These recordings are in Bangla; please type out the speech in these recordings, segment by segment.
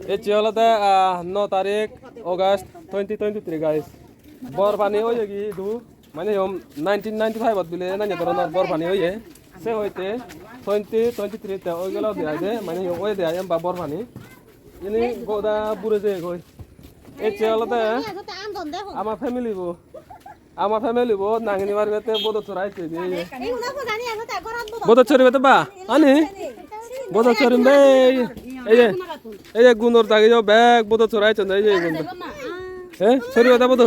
It's all the no tarik August 2023 guys. Bor pani hoye gi du mane yom 1995 bot bile na nyadoro bor pani hoye se hoite 2023 te ogelo de ade mane yom oye de ayam ba bor pani ini goda bure je goi it's all the ama family bo nangini war bete bodo chorai te je bodo chori bete ba ani bodo chori be এই যে গুণর দাগে যাও ব্যাগ বোধ চড়াইছ না এই যে গুণ হ্যাঁ সরি কথা বোধ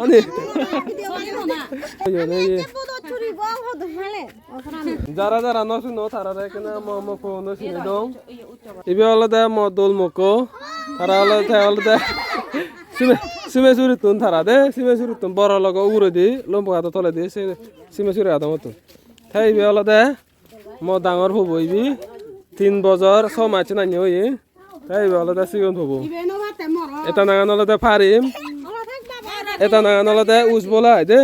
আনি যারা যারা নশুনো তারা এখানে মমকো নশুনে দং ইবে আলাদা মদল মকো তারা আলাদা সিমে সুরি তুন তারা দে সিমে সুরি তুন বড় লগো উড়ে দি লম্বা হাত তলে দি সিমে সুরি হাত মতো তাই ইবে আলাদা ম ডাঙর হবইবি 3 বছর 6 মাস নানি হই তাই আলাদা সিগন হবো এটা নাগান আলাদা ফারিম এটা নাগান আলাদা উজ বলা দে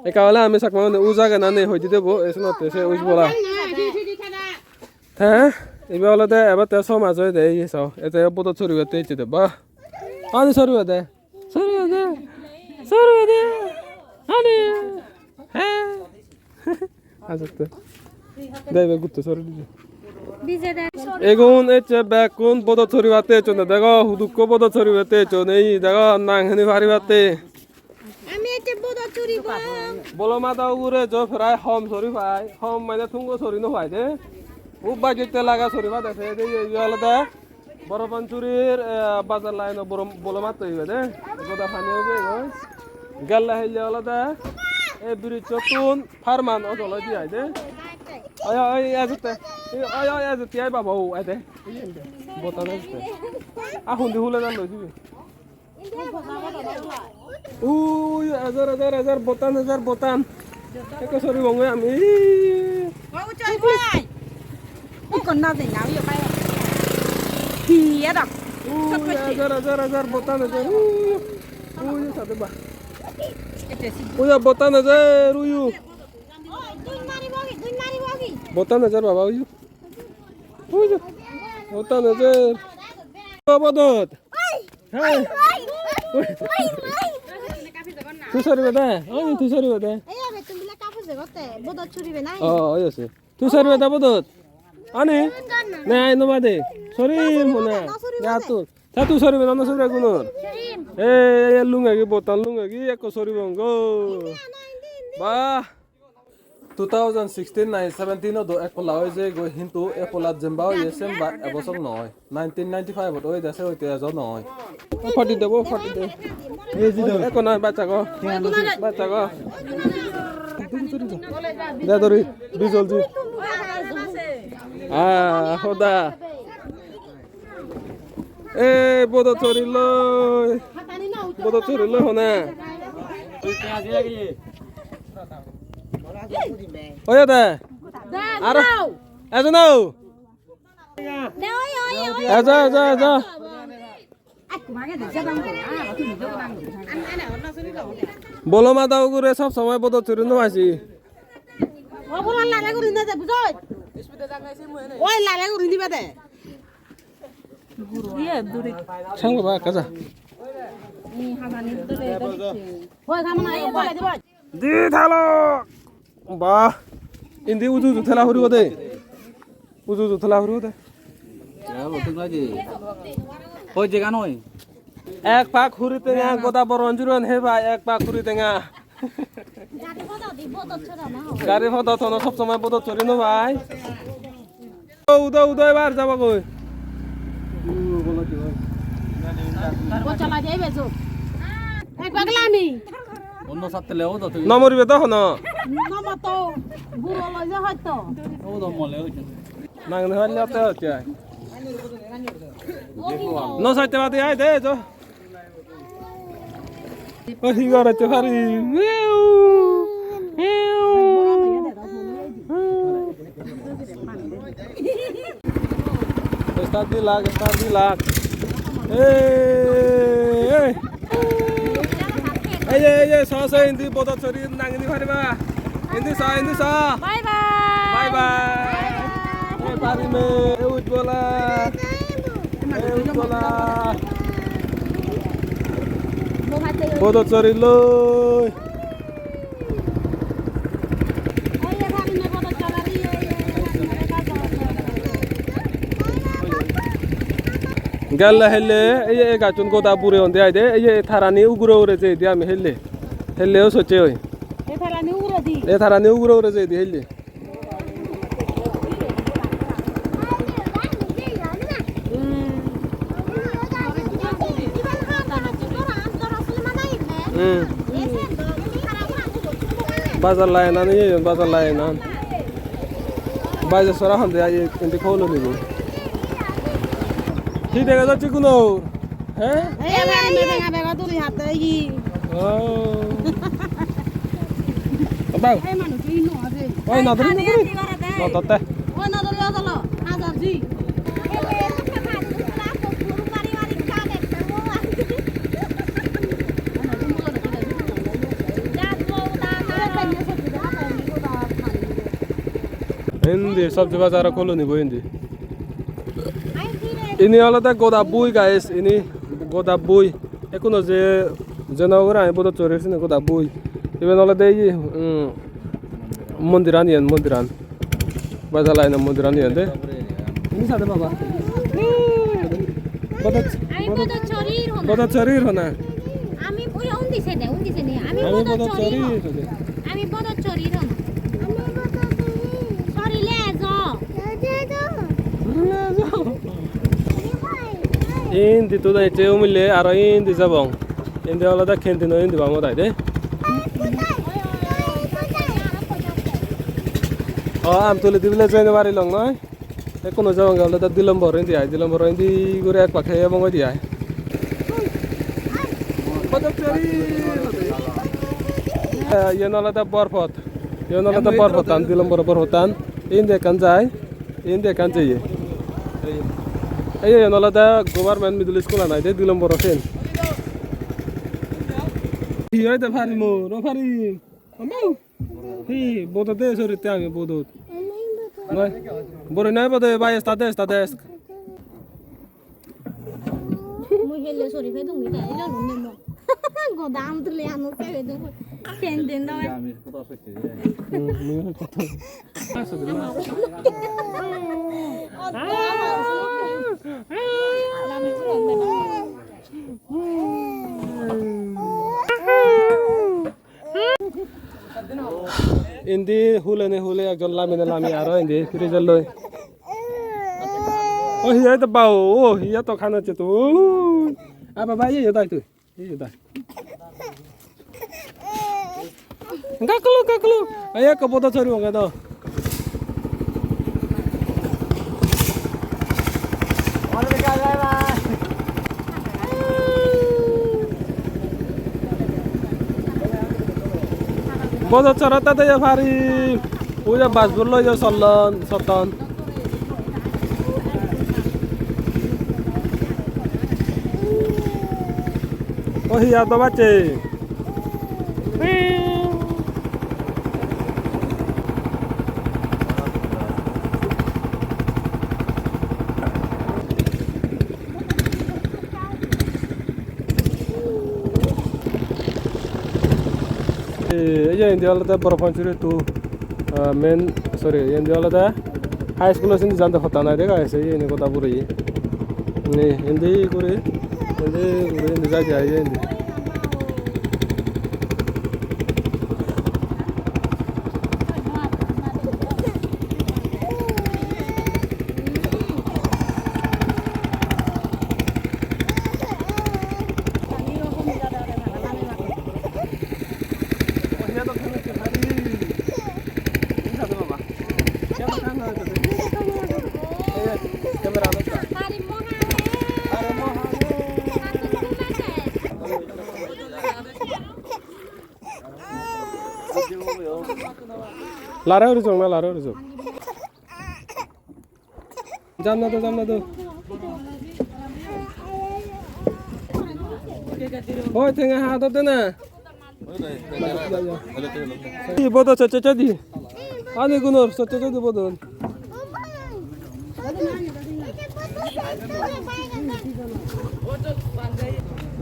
একালে আমি সাকমা উজাগে না নে হই দেবো এসনতে সে উজ বলা হ্যাঁ ইবে আলাদা এবার 6 মাস হই দে এসো এটা বড় ছড়িতে ইচ্ছে দে বা আনি ছড়িতে আনি হ্যাঁ আজকে দেবে গুত্ত ছড়ি এগুন এচে বেকুন বড় ছড়িবাতে চনে দেখো হুদুকো বড় ছড়িবাতে চনে এই দেখো নাংহনি ভারিবাতে আমি এচে বড় ছড়িব বলো মাদা উরে জ ফরাই হম ছড়ি ভাই হম মানে থুঙ্গো ছড়ি ন ভাই দে উবা যেতে লাগা ছড়িবা দেছে দে ইয়ালদা বড় পাঞ্চুরির বাজার লাইন বলো মাত হইবে দে গোদা ফানি হবে গই গেল্লা হইলে আলাদা এ ব্রিজ চতুন ফারমান অজল দি আই দে ay azute ay azute ay baba o ade botan azute ahun di hule dalo jibi uy azar botan eko sori bongo ami o chơi khoai còn nào để nháo vậy bay thì á đọc azar botan azar uy sate ba uy botan azar uyu botan ajar baba uyu botan ajar baba dot hai tu sari bata ani tu sari bata এই আরে তুমি লা কাপড় জগতে বড় ছড়িবে না oh yes tu sari bata bodot ani na no bade sori mona ya tu ta tu sari bata no sori gunor eh lunga gi botan lunga gi ek sori bongo ba 2016 17 do ekola hoy je go hintu ekola jemba hoy sem ba ebosok noy 1995 hoy dase hoy te jo noy ফটি দেব ফটি দে এই জি দাও একো না বাচ্চা গো দে দরি বিজল জি হোদা এ বড় চরিল হনা তুই কে আজি লাগি ওই দে আর এজন নাও যা বলো মা দাও করে সব সময় বড় চুরি ন আসি ও বল লালা করে না দে বুঝই ওই লালা করে দিবা দে ইয়ে দূরে সাঙ্গ বা কাজা নি হাদানি দলে ওই খামনা আই বলে দিবা দি থালো বাহ ইন্দি উজু থেলা হরিব দে উজু থেলা হরিব দে বলতে নাকি ওই জায়গা নয় এক পাক হুরিতে না গোদা বরঞ্জুরন হে ভাই এক পাক হুরিতে না গাড়ি ফটো তো সব সময় বড় চরি ন ভাই উদয় বার যাব কই ও চালা যাইবে তো এক পাগলামি অন্য সাথে লেও তো তুই নমরিবে তো হন নম তো বুড়ো লই যা হয়তো ও তো মলে হইছে নাং হইলে তো হচ্ছে no সাইতে বাদে আই দে তো ও হিগারে তে পারি está di lag এই সসে ইন্দি বড় চরি নাংনি পারিবা ইন্দি সা বাই বাই বাই বাই পারিমে উজ্জ্বলা Bola. Bodo chori loi. Galla helle ye gachun goda pure onde aide ye tharani ugro ure je di ami helle o soche oi e tharani ugro ure je di helle bazar layanan ye bazar layanan bazar sora hande ay indi kholo nigo কি দেখা যাচ্ছে কোনো হ্যাঁ এই বারে মে ভেঙা ভেঙা তুলি হাতে ই ও বাবা এই মানুষ ই নো আছে ওই না ধরে না ততে ওই না ধরে চলো হাজার জি हिंदी सब्जी बाजार खोलो नहीं वो Hindi ini alada goda bui guys ini goda bui ekuno je janawara ai bodo chore sine goda bui even alada yi mondiran bazalai na mondiran yan de ini sade baba bodo chorir hona আমি ওই উন্দিছে দে আমি bodo chorir আমি বড় চরির হন সরি লে যাও Indi tu dai teu mile aro indi zabong indi alada khenti no indi bamo dai de am tole dibile jaine bari long noi ekono jabong alada dilambor indi gure ek pakhe ebong odi ai bodo chori yen alada borpotan dilambor borpotan indi kan jai এই নলাদা গভর্নমেন্ট মিডল স্কুল নাই দে 2 নম্বর আছেন হি হয় দে ফারি মো নো ফারি আমা হি bodo de sorite আমি bodo নাই বরে নাই bodo বাই estades মুই হেলে সরি ফে দুমি তাই লো নুনে মো গোদাম তুলে আনো কে দে কেন দেন দাও আমি কোথাও সত্যি মি কথা আসো দিলা Indi hule ekjon lami aro indi fridge loi oh hiya to bau oh hiya to khana che to aba bai ye dai tu ye dai gaklu aya ko bodo chori hoga do bodo charata de fari puja basbur lo jo soton oh hiya to bache ये इंडिया वाला बरफांचुरी टू मेन सॉरी इंडिया वाला हाई स्कूल से जानते होता ना देखा ऐसे ये इनको ताबूर ये नहीं हिंदी जाके आई है हिंदी लारा जंग ना लारा जंग जामना दो ओए थेंगा हाथ दे ना ये बोdo चचा दी आने गुनोर चचा दी बोdo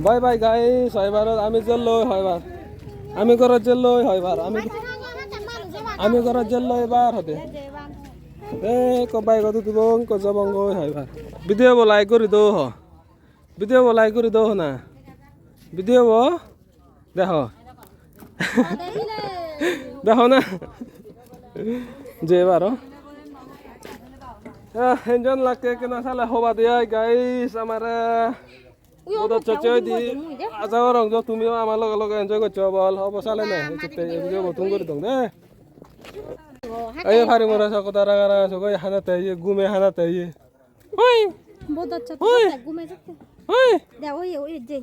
বাই বাই গাইস হয়বাৰত আমি জেল লৈ হয়বাৰ আমি ঘৰত জেল লৈ হয়বাৰ আমি ঘৰত জেল লৈ এবাৰ হতে কবাই গতো তুবং কজবং গৈ হয়বাৰ ভিডিঅ' বলাই কৰি দো হ ভিডিঅ' বলাই কৰি দো না ভিডিঅ' ব দেখ দেখো না যে এবার হেনজন লাগে কিনা চালে হবা দিয়া গাইস আমার বদত চচয় দি আজাও রং তুমিও আমার লগে লগে এনজয় করছো বল হব চালে না ভিডিও বতুন করে দং দে এই ফারি মরা সকতা রাগা সকই হানাতে গুমে হানাতে ওই বহুত আচ্ছা তো ঘুমে যাচ্ছে ওই দেখো ওই যে